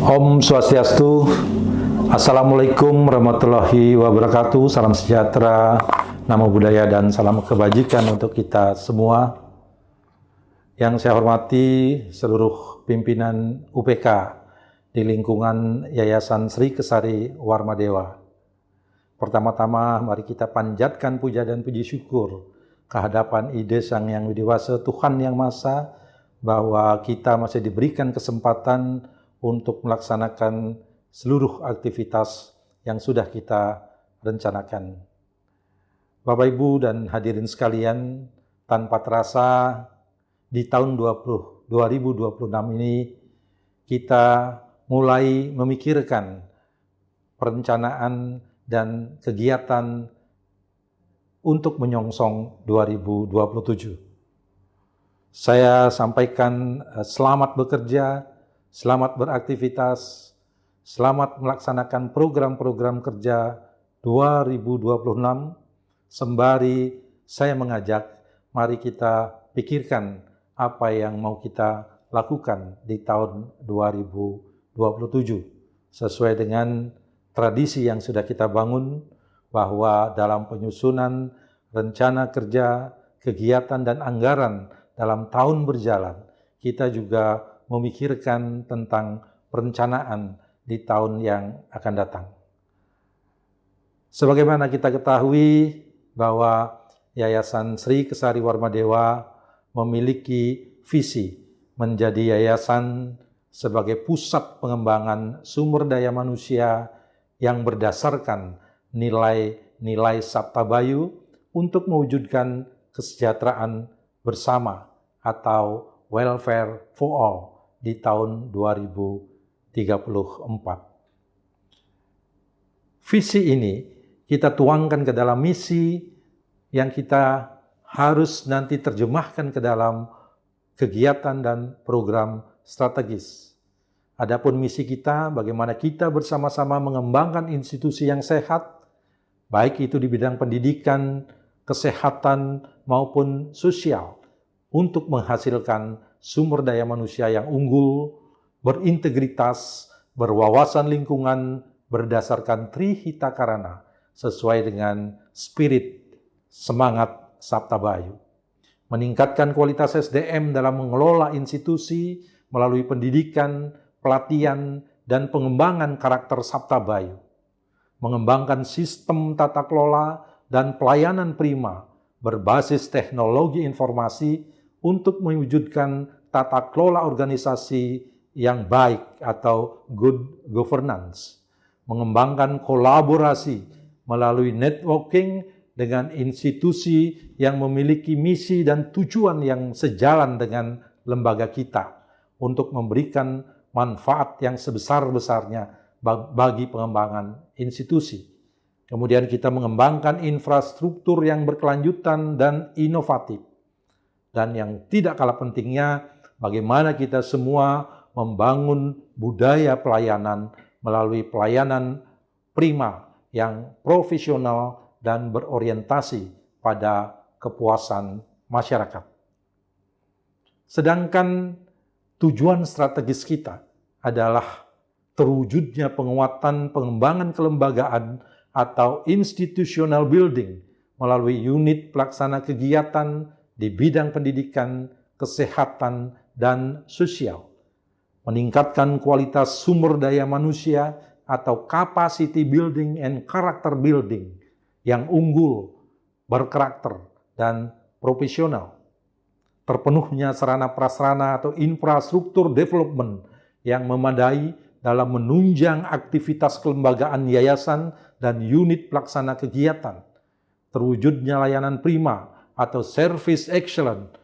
Om Swastiastu, Assalamualaikum warahmatullahi wabarakatuh, salam sejahtera, namo buddhaya, dan salam kebajikan untuk kita semua. Yang saya hormati seluruh pimpinan UPK di lingkungan Yayasan Sri Kesari Warmadewa. Pertama-tama mari kita panjatkan puja dan puji syukur kehadapan Ide Sang Yang Widewasa, Tuhan Yang Maha Esa, bahwa kita masih diberikan kesempatan untuk melaksanakan seluruh aktivitas yang sudah kita rencanakan. Bapak Ibu dan hadirin sekalian, tanpa terasa di tahun 2026 ini kita mulai memikirkan perencanaan dan kegiatan untuk menyongsong 2027. Saya sampaikan selamat bekerja, selamat beraktivitas, selamat melaksanakan program-program kerja 2026, sembari saya mengajak mari kita pikirkan apa yang mau kita lakukan di tahun 2027 sesuai dengan tradisi yang sudah kita bangun, bahwa dalam penyusunan rencana kerja, kegiatan dan anggaran dalam tahun berjalan, kita juga memikirkan tentang perencanaan di tahun yang akan datang. Sebagaimana kita ketahui bahwa Yayasan Sri Kesari Warmadewa memiliki visi menjadi yayasan sebagai pusat pengembangan sumber daya manusia yang berdasarkan nilai-nilai Sabtabayu untuk mewujudkan kesejahteraan bersama atau welfare for all di tahun 2034. Visi ini kita tuangkan ke dalam misi yang kita harus nanti terjemahkan ke dalam kegiatan dan program strategis. Adapun misi kita, bagaimana kita bersama-sama mengembangkan institusi yang sehat, baik itu di bidang pendidikan, kesehatan, maupun sosial, untuk menghasilkan sumber daya manusia yang unggul, berintegritas, berwawasan lingkungan, berdasarkan Trihita Karana, sesuai dengan spirit semangat Sabtabayu. Meningkatkan kualitas SDM dalam mengelola institusi melalui pendidikan, pelatihan, dan pengembangan karakter Sabtabayu. Mengembangkan sistem tata kelola dan pelayanan prima berbasis teknologi informasi untuk mewujudkan tata kelola organisasi yang baik atau good governance. Mengembangkan kolaborasi melalui networking dengan institusi yang memiliki misi dan tujuan yang sejalan dengan lembaga kita untuk memberikan manfaat yang sebesar-besarnya bagi pengembangan institusi. Kemudian kita mengembangkan infrastruktur yang berkelanjutan dan inovatif. Dan yang tidak kalah pentingnya, bagaimana kita semua membangun budaya pelayanan melalui pelayanan prima yang profesional dan berorientasi pada kepuasan masyarakat. Sedangkan tujuan strategis kita adalah terwujudnya penguatan pengembangan kelembagaan atau institutional building melalui unit pelaksana kegiatan di bidang pendidikan, kesehatan, dan sosial. Meningkatkan kualitas sumber daya manusia atau capacity building and character building yang unggul, berkarakter, dan profesional. Terpenuhnya sarana prasarana atau infrastruktur development yang memadai dalam menunjang aktivitas kelembagaan yayasan dan unit pelaksana kegiatan. Terwujudnya layanan prima atau service excellent,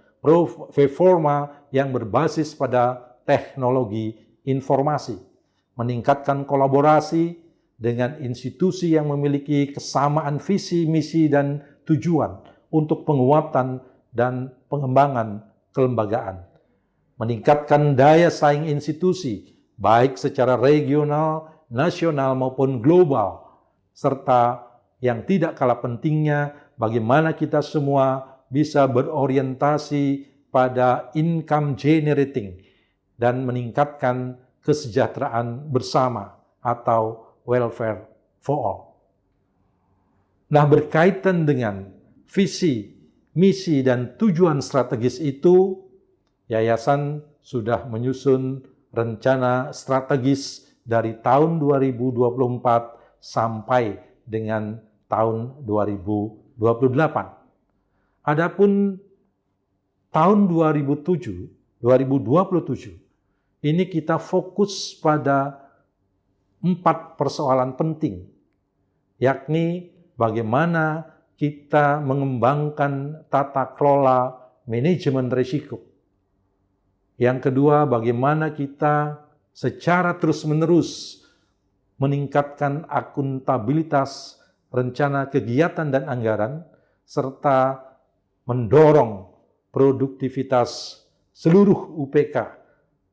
performa yang berbasis pada teknologi informasi. Meningkatkan kolaborasi dengan institusi yang memiliki kesamaan visi, misi, dan tujuan untuk penguatan dan pengembangan kelembagaan. Meningkatkan daya saing institusi, baik secara regional, nasional, maupun global. Serta yang tidak kalah pentingnya, bagaimana kita semua bisa berorientasi pada income generating dan meningkatkan kesejahteraan bersama atau welfare for all. Nah, berkaitan dengan visi, misi, dan tujuan strategis itu, Yayasan sudah menyusun rencana strategis dari tahun 2024 sampai dengan tahun 2028. Adapun tahun 2027, ini kita fokus pada 4 persoalan penting, yakni bagaimana kita mengembangkan tata kelola manajemen risiko. Yang kedua, bagaimana kita secara terus-menerus meningkatkan akuntabilitas rencana kegiatan dan anggaran, serta mendorong produktivitas seluruh UPK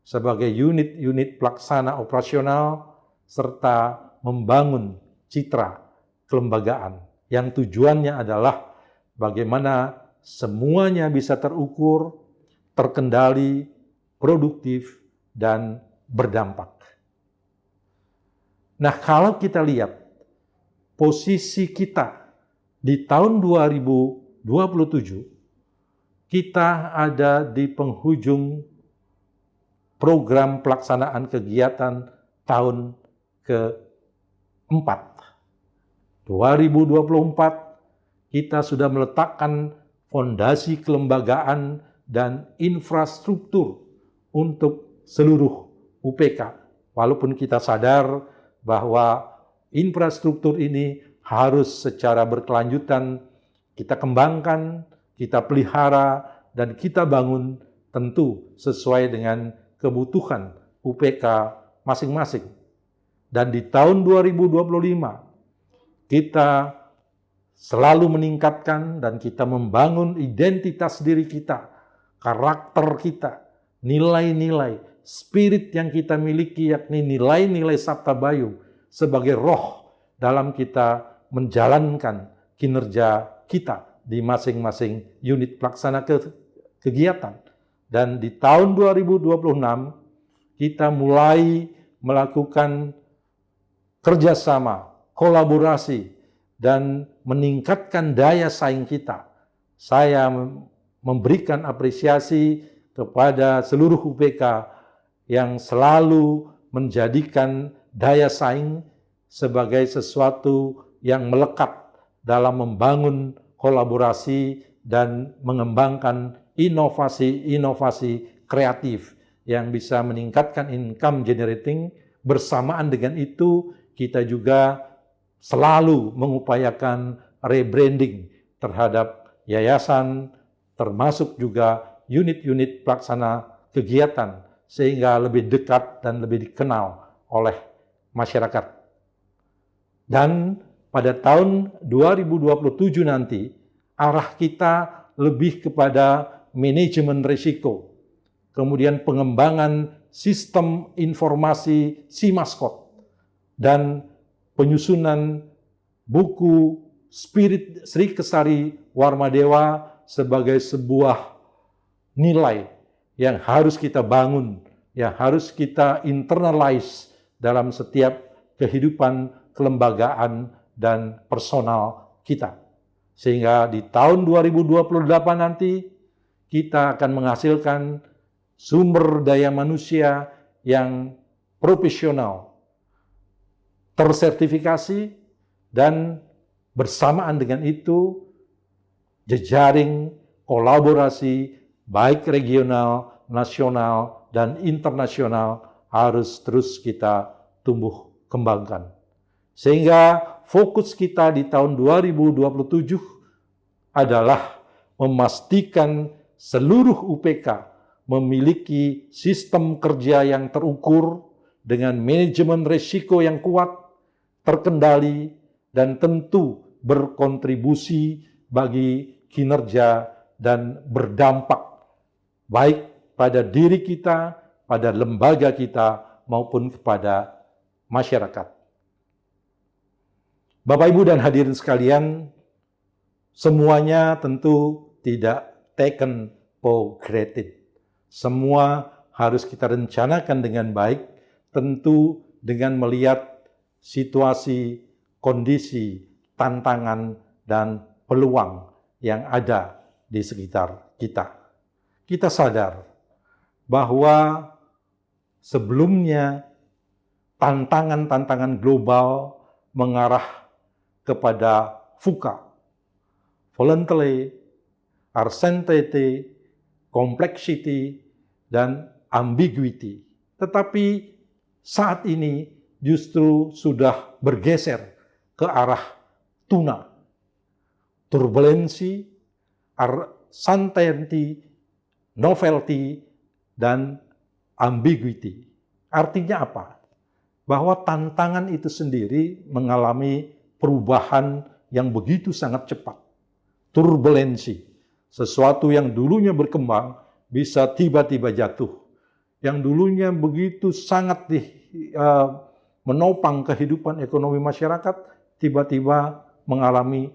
sebagai unit-unit pelaksana operasional, serta membangun citra kelembagaan yang tujuannya adalah bagaimana semuanya bisa terukur, terkendali, produktif, dan berdampak. Nah, kalau kita lihat posisi kita di tahun 2027, kita ada di penghujung program pelaksanaan kegiatan tahun ke-4. 2024, kita sudah meletakkan fondasi kelembagaan dan infrastruktur untuk seluruh UPK. Walaupun kita sadar bahwa infrastruktur ini harus secara berkelanjutan kita kembangkan, kita pelihara, dan kita bangun tentu sesuai dengan kebutuhan UPK masing-masing. Dan di tahun 2025, kita selalu meningkatkan dan kita membangun identitas diri kita, karakter kita, nilai-nilai, spirit yang kita miliki, yakni nilai-nilai Sabta Bayu sebagai roh dalam kita menjalankan kinerja kita di masing-masing unit pelaksana kegiatan. Dan di tahun 2026, kita mulai melakukan kerjasama, kolaborasi, dan meningkatkan daya saing kita. Saya memberikan apresiasi kepada seluruh UPK yang selalu menjadikan daya saing sebagai sesuatu yang melekat dalam membangun kolaborasi dan mengembangkan inovasi-inovasi kreatif yang bisa meningkatkan income generating. Bersamaan dengan itu, kita juga selalu mengupayakan rebranding terhadap yayasan, termasuk juga unit-unit pelaksana kegiatan, sehingga lebih dekat dan lebih dikenal oleh masyarakat. Dan pada tahun 2027 nanti, arah kita lebih kepada manajemen risiko, kemudian pengembangan sistem informasi Simaskot, dan penyusunan buku Spirit Sri Kesari Warmadewa sebagai sebuah nilai yang harus kita bangun, yang harus kita internalize dalam setiap kehidupan kelembagaan dan personal kita. Sehingga di tahun 2028 nanti kita akan menghasilkan sumber daya manusia yang profesional, tersertifikasi, dan bersamaan dengan itu jejaring kolaborasi baik regional, nasional, dan internasional harus terus kita tumbuh kembangkan. Sehingga fokus kita di tahun 2027 adalah memastikan seluruh UPK memiliki sistem kerja yang terukur dengan manajemen risiko yang kuat, terkendali, dan tentu berkontribusi bagi kinerja dan berdampak baik pada diri kita, pada lembaga kita, maupun kepada masyarakat. Bapak, Ibu, dan hadirin sekalian, semuanya tentu tidak taken for granted. Semua harus kita rencanakan dengan baik tentu dengan melihat situasi, kondisi, tantangan, dan peluang yang ada di sekitar kita. Kita sadar bahwa sebelumnya tantangan-tantangan global mengarah kepada VUCA, volatility, uncertainty, complexity, dan ambiguity. Tetapi saat ini justru sudah bergeser ke arah tuna, turbulensi, uncertainty, novelty, dan ambiguity. Artinya apa? Bahwa tantangan itu sendiri mengalami perubahan yang begitu sangat cepat. Turbulensi, sesuatu yang dulunya berkembang bisa tiba-tiba jatuh. Yang dulunya begitu sangat menopang kehidupan ekonomi masyarakat, tiba-tiba mengalami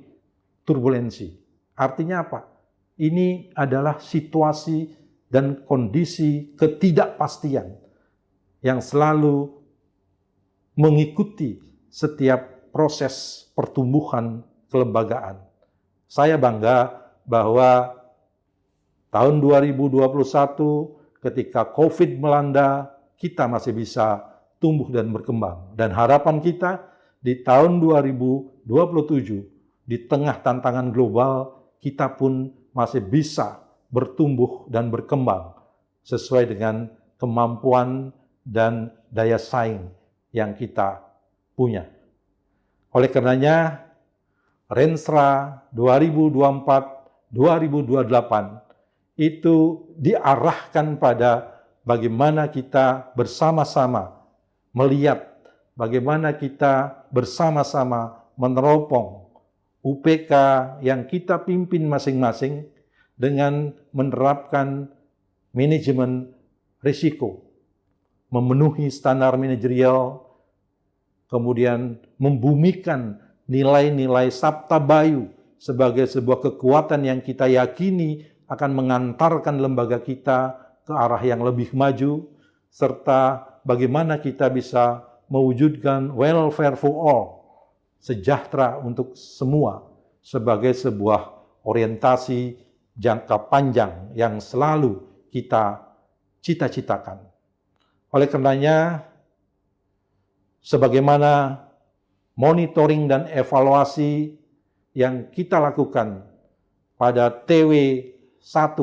turbulensi. Artinya apa? Ini adalah situasi dan kondisi ketidakpastian yang selalu mengikuti setiap proses pertumbuhan kelembagaan. Saya bangga bahwa tahun 2021 ketika COVID melanda, kita masih bisa tumbuh dan berkembang. Dan harapan kita di tahun 2027, di tengah tantangan global, kita pun masih bisa bertumbuh dan berkembang sesuai dengan kemampuan dan daya saing yang kita punya. Oleh karenanya, Renstra 2024-2028 itu diarahkan pada bagaimana kita bersama-sama melihat, bagaimana kita bersama-sama meneropong UPK yang kita pimpin masing-masing dengan menerapkan manajemen risiko, memenuhi standar manajerial, kemudian membumikan nilai-nilai Sabta Bayu sebagai sebuah kekuatan yang kita yakini akan mengantarkan lembaga kita ke arah yang lebih maju, serta bagaimana kita bisa mewujudkan welfare for all, sejahtera untuk semua, sebagai sebuah orientasi jangka panjang yang selalu kita cita-citakan. Oleh karenanya, sebagaimana monitoring dan evaluasi yang kita lakukan pada TW 1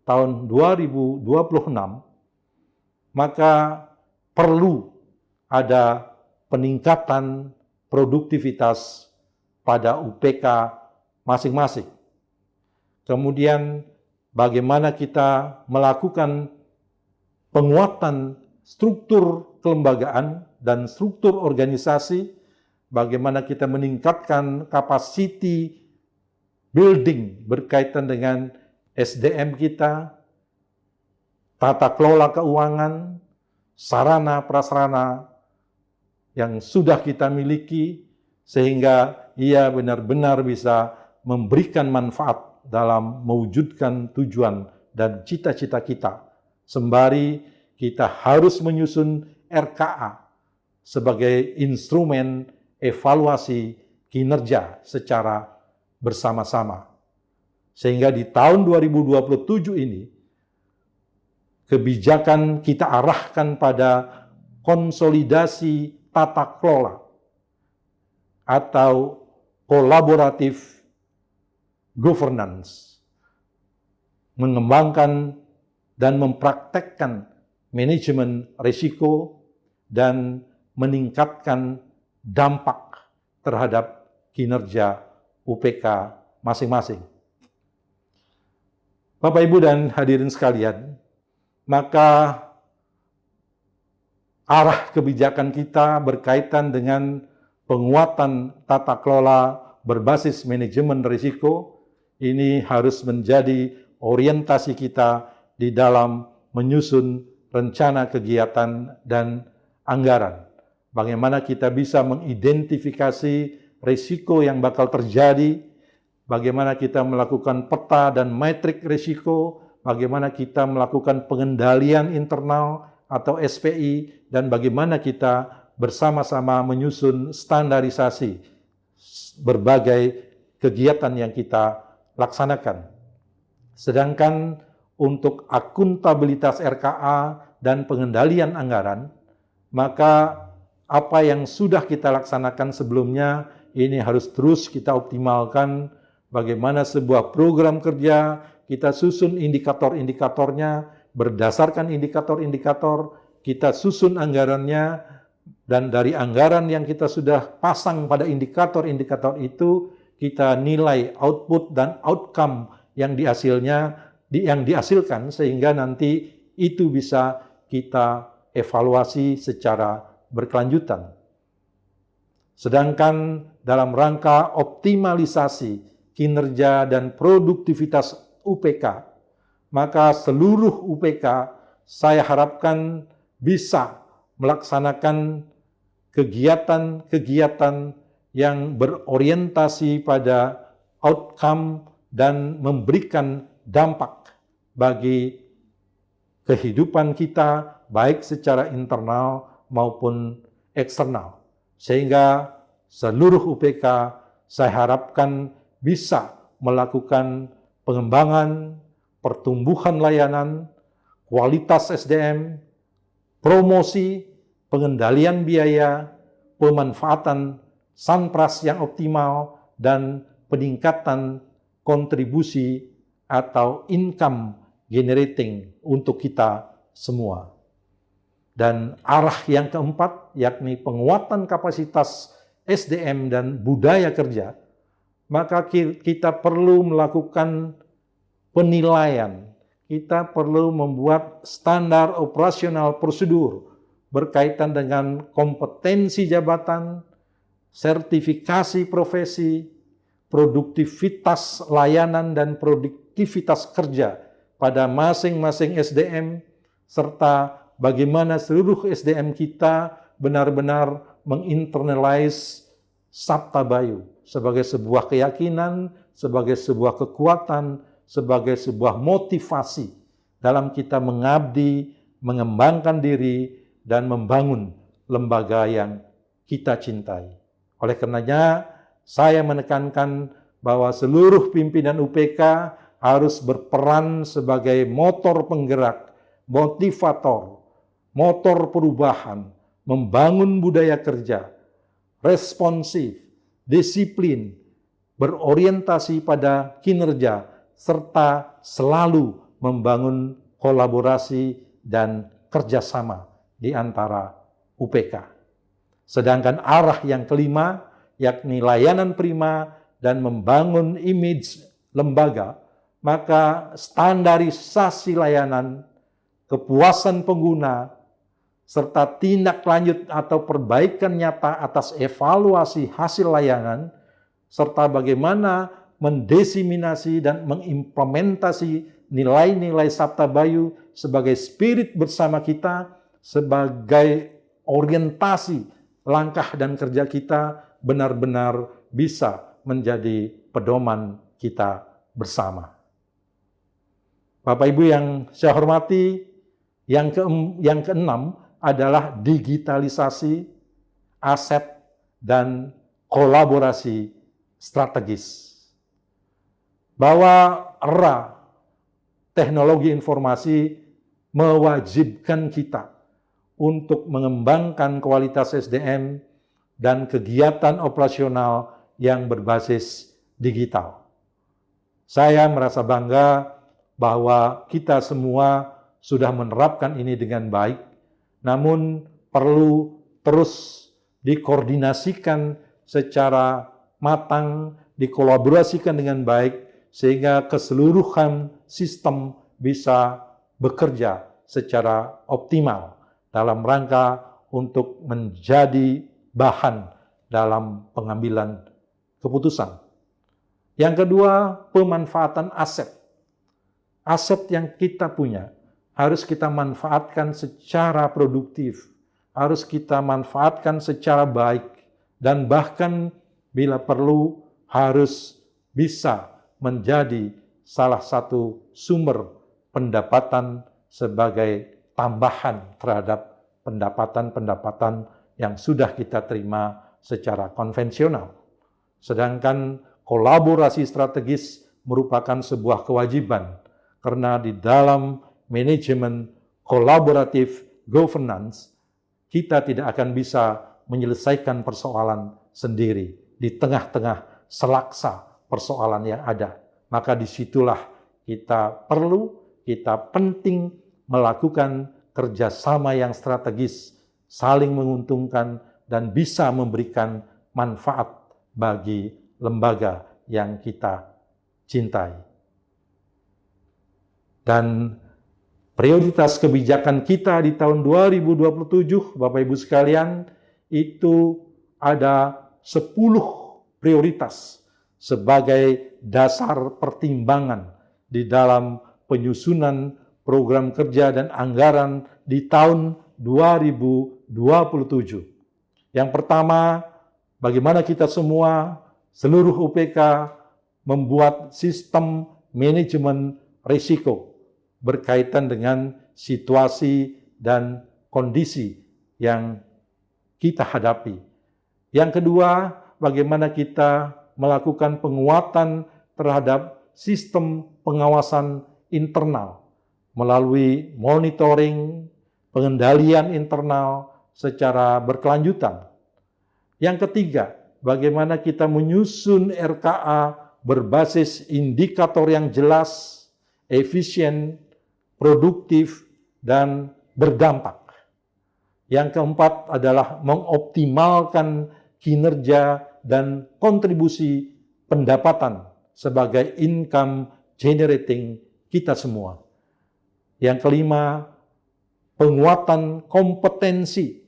tahun 2026, maka perlu ada peningkatan produktivitas pada UPK masing-masing. Kemudian bagaimana kita melakukan penguatan struktur kelembagaan dan struktur organisasi, bagaimana kita meningkatkan capacity building berkaitan dengan SDM kita, tata kelola keuangan, sarana prasarana yang sudah kita miliki, sehingga ia benar-benar bisa memberikan manfaat dalam mewujudkan tujuan dan cita-cita kita. Sembari kita harus menyusun RKA sebagai instrumen evaluasi kinerja secara bersama-sama. Sehingga di tahun 2027 ini, kebijakan kita arahkan pada konsolidasi tata kelola atau kolaboratif governance, mengembangkan dan mempraktekkan manajemen risiko dan meningkatkan dampak terhadap kinerja UPK masing-masing. Bapak, Ibu, dan hadirin sekalian, maka arah kebijakan kita berkaitan dengan penguatan tata kelola berbasis manajemen risiko ini harus menjadi orientasi kita di dalam menyusun rencana kegiatan dan anggaran. Bagaimana kita bisa mengidentifikasi risiko yang bakal terjadi, bagaimana kita melakukan peta dan metrik risiko, bagaimana kita melakukan pengendalian internal, atau SPI, dan bagaimana kita bersama-sama menyusun standarisasi berbagai kegiatan yang kita laksanakan. Sedangkan untuk akuntabilitas RKA dan pengendalian anggaran, maka apa yang sudah kita laksanakan sebelumnya ini harus terus kita optimalkan. Bagaimana sebuah program kerja, kita susun indikator-indikatornya, berdasarkan indikator-indikator, kita susun anggarannya, dan dari anggaran yang kita sudah pasang pada indikator-indikator itu, kita nilai output dan outcome yang dihasilkan, sehingga nanti itu bisa kita evaluasi secara berkelanjutan. Sedangkan dalam rangka optimalisasi kinerja dan produktivitas UPK, maka seluruh UPK saya harapkan bisa melaksanakan kegiatan-kegiatan yang berorientasi pada outcome dan memberikan dampak bagi kehidupan kita, baik secara internal maupun eksternal. Sehingga seluruh UPK saya harapkan bisa melakukan pengembangan, pertumbuhan layanan, kualitas SDM, promosi, pengendalian biaya, pemanfaatan SANPRAS yang optimal, dan peningkatan kontribusi atau income generating untuk kita semua. Dan arah yang keempat, yakni penguatan kapasitas SDM dan budaya kerja, maka kita perlu melakukan penilaian. Kita perlu membuat standar operasional prosedur berkaitan dengan kompetensi jabatan, sertifikasi profesi, produktivitas layanan dan produktivitas kerja pada masing-masing SDM, serta bagaimana seluruh SDM kita benar-benar menginternalize Sabta Bayu sebagai sebuah keyakinan, sebagai sebuah kekuatan, sebagai sebuah motivasi dalam kita mengabdi, mengembangkan diri, dan membangun lembaga yang kita cintai. Oleh karenanya, saya menekankan bahwa seluruh pimpinan UPK harus berperan sebagai motor penggerak, motivator, motor perubahan, membangun budaya kerja, responsif, disiplin, berorientasi pada kinerja, serta selalu membangun kolaborasi dan kerjasama di antara UPK. Sedangkan arah yang kelima, yakni layanan prima dan membangun image lembaga, maka standarisasi layanan, kepuasan pengguna, serta tindak lanjut atau perbaikan nyata atas evaluasi hasil layanan, serta bagaimana mendesiminasi dan mengimplementasi nilai-nilai Sabta Bayu sebagai spirit bersama kita, sebagai orientasi langkah dan kerja kita benar-benar bisa menjadi pedoman kita bersama. Bapak Ibu yang saya hormati, yang keenam adalah digitalisasi, aset, dan kolaborasi strategis. Bahwa era teknologi informasi mewajibkan kita untuk mengembangkan kualitas SDM dan kegiatan operasional yang berbasis digital. Saya merasa bangga bahwa kita semua sudah menerapkan ini dengan baik, namun perlu terus dikoordinasikan secara matang, dikolaborasikan dengan baik, sehingga keseluruhan sistem bisa bekerja secara optimal dalam rangka untuk menjadi bahan dalam pengambilan keputusan. Yang kedua, pemanfaatan aset. Aset yang kita punya harus kita manfaatkan secara produktif, harus kita manfaatkan secara baik, dan bahkan bila perlu harus bisa menjadi salah satu sumber pendapatan sebagai tambahan terhadap pendapatan-pendapatan yang sudah kita terima secara konvensional. Sedangkan kolaborasi strategis merupakan sebuah kewajiban, karena di dalam manajemen kolaboratif governance, kita tidak akan bisa menyelesaikan persoalan sendiri di tengah-tengah selaksa persoalan yang ada. Maka disitulah kita penting melakukan kerjasama yang strategis, saling menguntungkan, dan bisa memberikan manfaat bagi lembaga yang kita cintai. Dan prioritas kebijakan kita di tahun 2027, Bapak Ibu sekalian, itu ada 10 prioritas sebagai dasar pertimbangan di dalam penyusunan program kerja dan anggaran di tahun 2027. Yang pertama, bagaimana kita semua, seluruh UPK, membuat sistem manajemen risiko berkaitan dengan situasi dan kondisi yang kita hadapi. Yang kedua, bagaimana kita melakukan penguatan terhadap sistem pengawasan internal melalui monitoring, pengendalian internal secara berkelanjutan. Yang ketiga, bagaimana kita menyusun RKA berbasis indikator yang jelas, efisien, produktif, dan berdampak. Yang keempat adalah mengoptimalkan kinerja dan kontribusi pendapatan sebagai income generating kita semua. Yang kelima, penguatan kompetensi,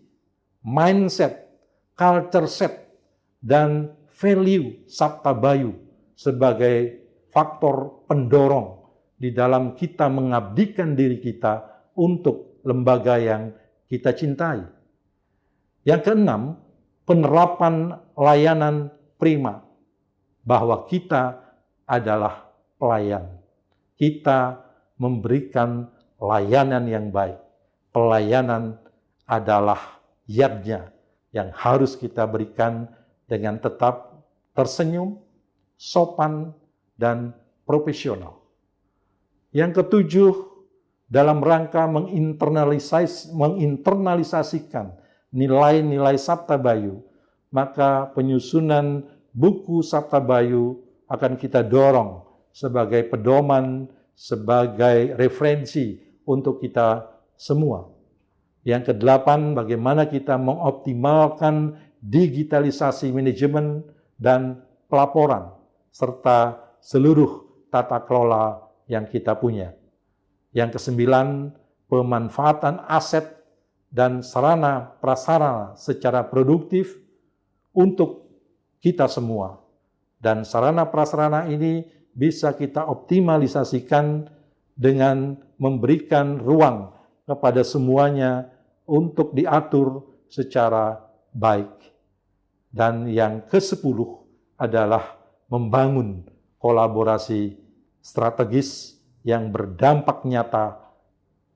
mindset, culture set, dan value Sabta Bayu sebagai faktor pendorong di dalam kita mengabdikan diri kita untuk lembaga yang kita cintai. Yang keenam, penerapan layanan prima, bahwa kita adalah pelayan. Kita memberikan layanan yang baik. Pelayanan adalah yadnya yang harus kita berikan dengan tetap tersenyum, sopan, dan profesional. Yang ketujuh, dalam rangka menginternalisasikan nilai-nilai Sabta Bayu, maka penyusunan buku Sabta Bayu akan kita dorong sebagai pedoman, sebagai referensi untuk kita semua. Yang kedelapan, bagaimana kita mengoptimalkan digitalisasi manajemen dan pelaporan, serta seluruh tata kelola yang kita punya. Yang kesembilan, pemanfaatan aset dan sarana prasarana secara produktif untuk kita semua. Dan sarana prasarana ini bisa kita optimalisasikan dengan memberikan ruang kepada semuanya untuk diatur secara baik. Dan yang ke-10 adalah membangun kolaborasi strategis yang berdampak nyata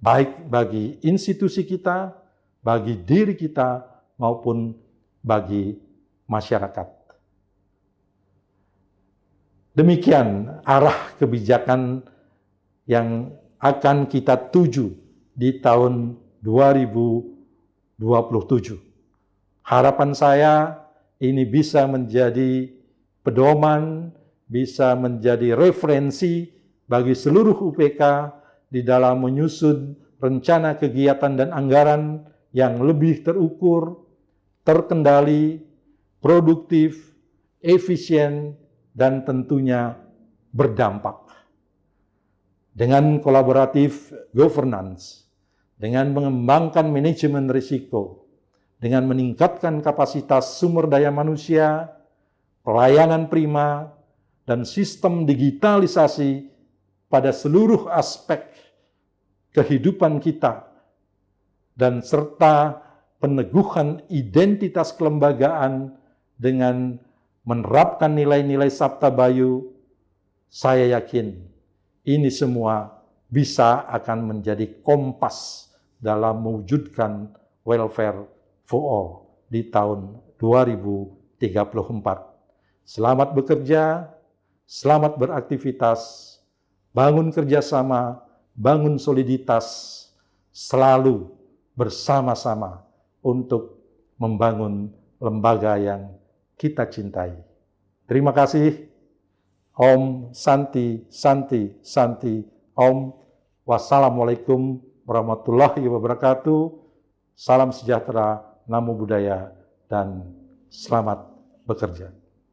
baik bagi institusi kita, bagi diri kita, maupun bagi masyarakat. Demikian arah kebijakan yang akan kita tuju di tahun 2027. Harapan saya ini bisa menjadi pedoman, bisa menjadi referensi bagi seluruh UPK di dalam menyusun rencana kegiatan dan anggaran yang lebih terukur, terkendali, produktif, efisien, dan tentunya berdampak. Dengan kolaboratif governance, dengan mengembangkan manajemen risiko, dengan meningkatkan kapasitas sumber daya manusia, pelayanan prima, dan sistem digitalisasi pada seluruh aspek kehidupan kita, dan serta peneguhan identitas kelembagaan dengan menerapkan nilai-nilai Sabta Bayu, saya yakin ini semua bisa akan menjadi kompas dalam mewujudkan welfare for all di tahun 2034. Selamat bekerja, selamat beraktivitas, bangun kerjasama, bangun soliditas, selalu bersama-sama untuk membangun lembaga yang kita cintai. Terima kasih. Om Santi, Santi, Santi, Om. Wassalamualaikum warahmatullahi wabarakatuh. Salam sejahtera, namo buddhaya, dan selamat bekerja.